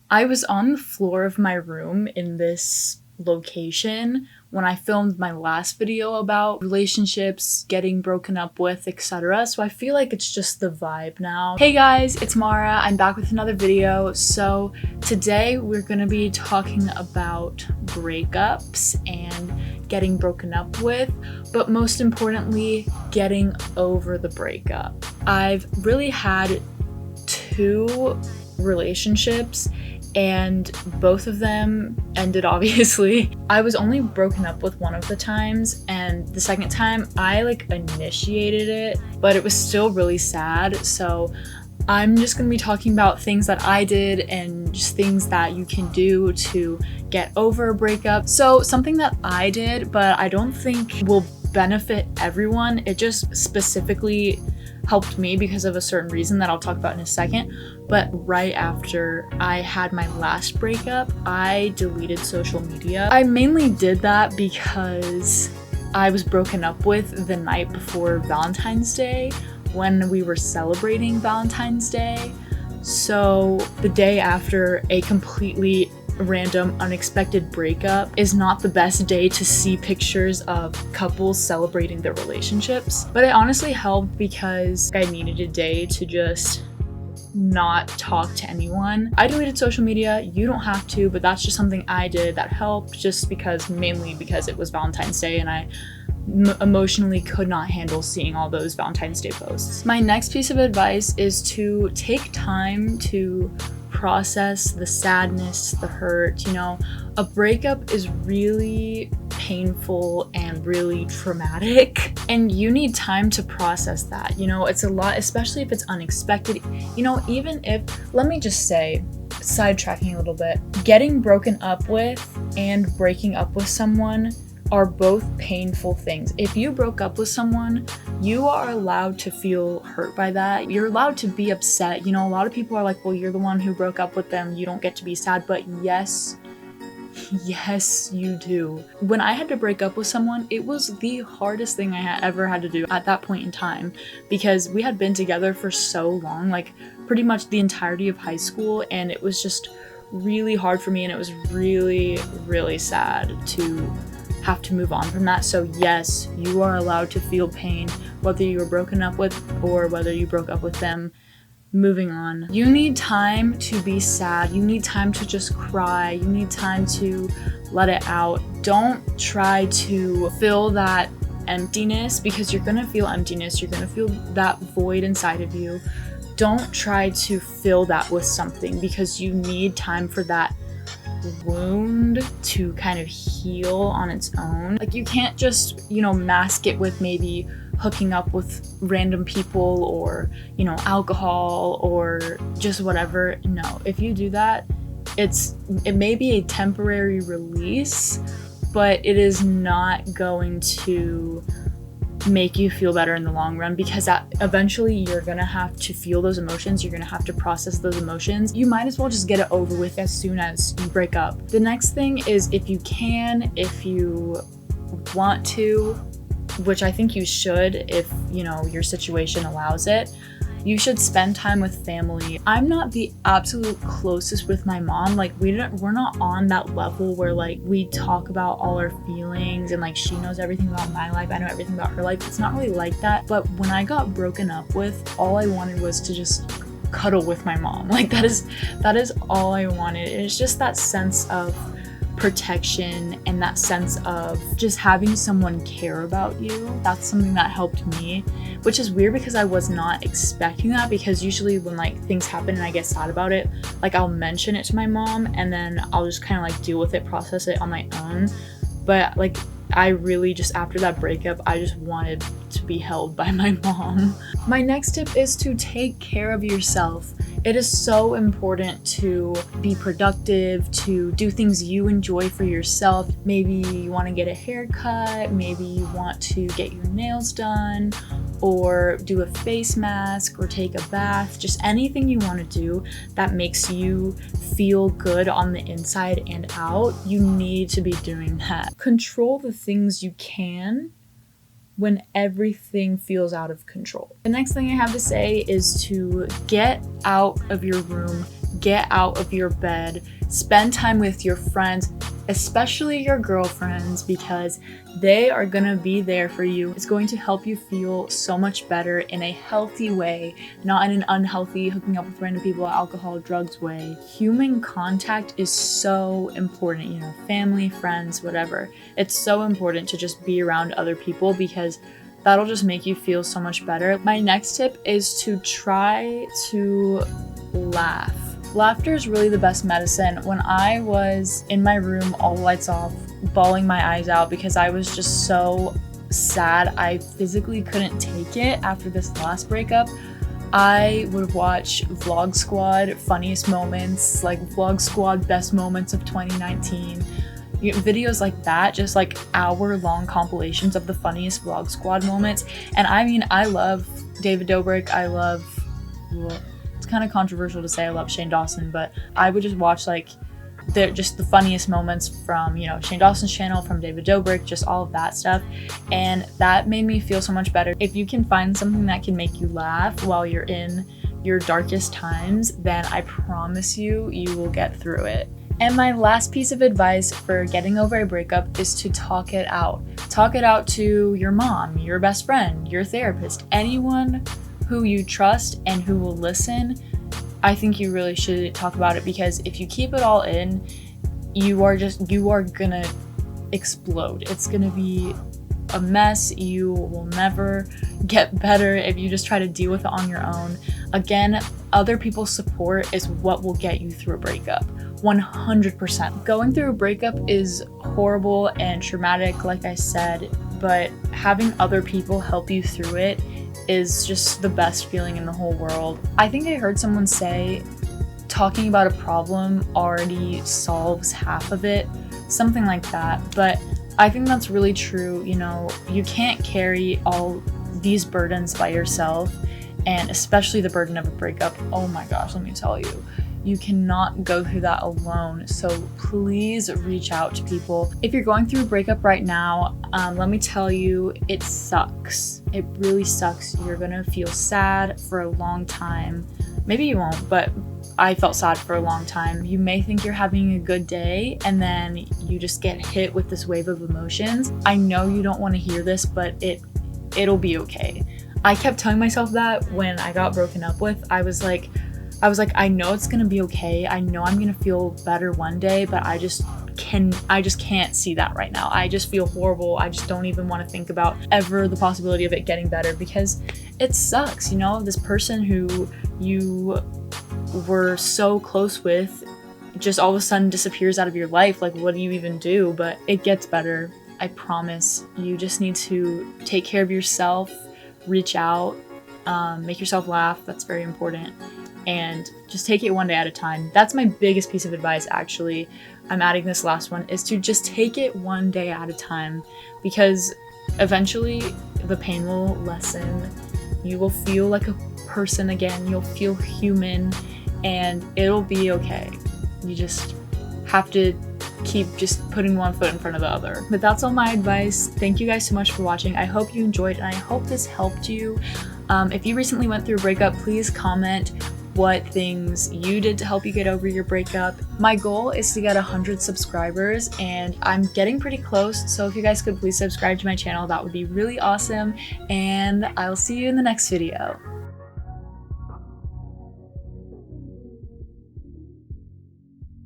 I was on the floor of my room in this location when I filmed my last video about relationships, getting broken up with, etc. So I feel like it's just the vibe now. Hey guys, it's Mara. I'm back with another video. So today we're gonna be talking about breakups and getting broken up with, but most importantly, getting over the breakup. I've really had 2 relationships and both of them ended, obviously. I was only broken up with one of the times, and the second time I initiated it, but it was still really sad. So I'm just gonna be talking about things that I did and just things that you can do to get over a breakup. So something that I did, but I don't think will benefit everyone, it just specifically helped me because of a certain reason that I'll talk about in a second. But right after I had my last breakup, I deleted social media. I mainly did that because I was broken up with the night before Valentine's Day when we were celebrating Valentine's Day. So the day after a completely random, unexpected breakup is not the best day to see pictures of couples celebrating their relationships. But it honestly helped because I needed a day to just not talk to anyone. I deleted social media. You don't have to, but that's just something I did that helped, just mainly because it was Valentine's Day and I emotionally could not handle seeing all those Valentine's Day posts. My next piece of advice is to take time to process the sadness, the hurt. A breakup is really painful and really traumatic, and you need time to process that. It's a lot, especially if it's unexpected. Even if, let me just say, sidetracking a little bit, getting broken up with and breaking up with someone are both painful things. If you broke up with someone, you are allowed to feel hurt by that. You're allowed to be upset. A lot of people are like, well, you're the one who broke up with them, you don't get to be sad. But yes, you do. When I had to break up with someone, it was the hardest thing I ever had to do at that point in time, because we had been together for so long, pretty much the entirety of high school, and it was just really hard for me, and it was really, really sad to have to move on from that. So yes, you are allowed to feel pain, whether you were broken up with or whether you broke up with them. Moving on. You need time to be sad. You need time to just cry. You need time to let it out. Don't try to fill that emptiness, because you're gonna feel emptiness. You're gonna feel that void inside of you. Don't try to fill that with something, because you need time for that wound to kind of heal on its own. You can't just, mask it with maybe hooking up with random people or, alcohol or just whatever. No, if you do that, it may be a temporary release, but it is not going to make you feel better in the long run, because eventually you're gonna have to feel those emotions. You're gonna have to process those emotions. You might as well just get it over with as soon as you break up. The next thing is, if you want to, which I think you should if your situation allows it, you should spend time with family. I'm not the absolute closest with my mom. We're not on that level where we talk about all our feelings and she knows everything about my life, I know everything about her life. It's not really like that. But when I got broken up with, all I wanted was to just cuddle with my mom. That is all I wanted. It's just that sense of protection and that sense of just having someone care about you. That's something that helped me, which is weird because I was not expecting that, because usually when things happen and I get sad about it, I'll mention it to my mom and then I'll just kind of deal with it, process it on my own. But I really just, after that breakup, I just wanted to be held by my mom. My next tip is to take care of yourself. It is so important to be productive, to do things you enjoy for yourself. Maybe you want to get a haircut, maybe you want to get your nails done, or do a face mask, or take a bath. Just anything you want to do that makes you feel good on the inside and out, you need to be doing that. Control the things you can when everything feels out of control. The next thing I have to say is to get out of your room, get out of your bed, spend time with your friends, especially your girlfriends, because they are gonna be there for you. It's going to help you feel so much better in a healthy way, not in an unhealthy, hooking up with random people, alcohol, drugs way. Human contact is so important, you know, family, friends, whatever. It's so important to just be around other people because that'll just make you feel so much better. My next tip is to try to laugh. Laughter is really the best medicine. When I was in my room, all the lights off, bawling my eyes out because I was just so sad, I physically couldn't take it after this last breakup, I would watch Vlog Squad funniest moments, like Vlog Squad best moments of 2019. Videos like that, just like hour-long compilations of the funniest Vlog Squad moments. And I mean, I love David Dobrik, I love... It's kind of controversial to say I love Shane Dawson, but I would just watch like just the funniest moments from, you know, Shane Dawson's channel, from David Dobrik, just all of that stuff, and that made me feel so much better. If you can find something that can make you laugh while you're in your darkest times, then I promise you, you will get through it. And my last piece of advice for getting over a breakup is to talk it out. Talk it out to your mom, your best friend, your therapist, anyone who you trust and who will listen. I think you really should talk about it, because if you keep it all in, you are gonna explode. It's gonna be a mess. You will never get better if you just try to deal with it on your own. Again, other people's support is what will get you through a breakup. 100%. Going through a breakup is horrible and traumatic, like I said, but having other people help you through it is just the best feeling in the whole world. I think I heard someone say talking about a problem already solves half of it, something like that, but I think that's really true. You know, you can't carry all these burdens by yourself, and especially the burden of a breakup. Oh my gosh, let me tell you. You cannot go through that alone, so please reach out to people. If you're going through a breakup right now, let me tell you, it sucks. It really sucks. You're gonna feel sad for a long time. Maybe you won't, but I felt sad for a long time. You may think you're having a good day, and then you just get hit with this wave of emotions. I know you don't want to hear this, but it'll be okay. I kept telling myself that when I got broken up with. I was like, I know it's gonna be okay. I know I'm gonna feel better one day, but I just can't see that right now. I just feel horrible. I just don't even want to think about ever the possibility of it getting better, because it sucks, you know? This person who you were so close with just all of a sudden disappears out of your life. Like, what do you even do? But it gets better. I promise. You just need to take care of yourself, reach out, make yourself laugh. That's very important. And just take it one day at a time. That's my biggest piece of advice, actually. I'm adding this last one, is to just take it one day at a time, because eventually the pain will lessen. You will feel like a person again. You'll feel human, and it'll be okay. You just have to keep just putting one foot in front of the other. But that's all my advice. Thank you guys so much for watching. I hope you enjoyed, and I hope this helped you. If you recently went through a breakup, please comment what things you did to help you get over your breakup. My goal is to get 100 subscribers, and I'm getting pretty close, so if you guys could please subscribe to my channel, that would be really awesome, and I'll see you in the next video.